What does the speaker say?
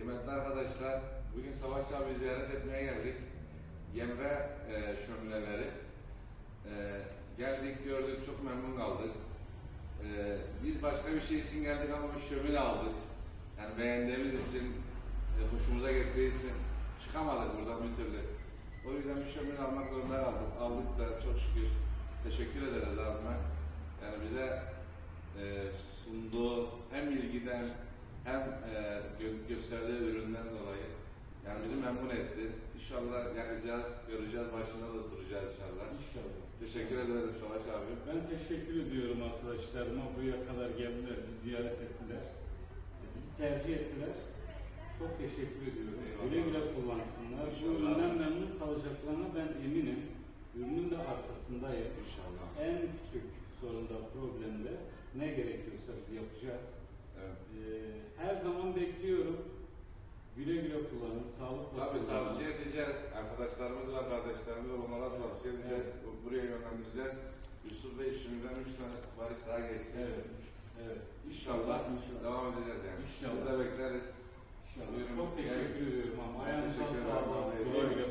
Kıymetli arkadaşlar, bugün Savaş abi ziyaret etmeye geldik. Yemre şömineleri. Geldik, gördük, çok memnun kaldık. Biz başka bir şey için geldik ama bir şömine aldık. Yani beğendiğimiz için, hoşumuza gittiği için çıkamadık buradan bir türlü. O yüzden bir şömine almak zorunda kaldık. Aldık da çok şükür. Teşekkür ederiz abime. Yani bize sunduğu hem ilgiden hem gösterdiği üründen dolayı yani bizi memnun etti. İnşallah yakacağız, göreceğiz, başında da oturacağız inşallah. İnşallah. Teşekkür ederiz Savaş abi. Ben teşekkür ediyorum arkadaşlarıma. Buraya kadar geldiler, bizi ziyaret ettiler. Bizi tercih ettiler. Çok teşekkür ediyorum. Eyvallah. Güle güle kullansınlar. Bu İnşallah. üründen memnun kalacaklarına ben eminim. Ürünün de arkasındayım. İnşallah. En küçük sorunda, problemde ne gerekiyorsa biz yapacağız. Evet. Her zaman bekliyorum. Güle güle kullanın, sağlıkla Tabii kullanın. tavsiye edeceğiz. Arkadaşlarımız var, kardeşlerimiz var. Onlara tavsiye edeceğiz. Evet. Buraya yönlendireceğiz. Yusuf Bey şimdiden 3 tane sipariş daha geçti. Evet. Evet. İnşallah, İnşallah. devam edeceğiz yani. İnşallah. Siz de bekleriz. İnşallah. Buyurun. Çok teşekkür ediyorum ama. Ben Ayağınıza teşekkür ederim. sağlık. Eyvallah. Güle güle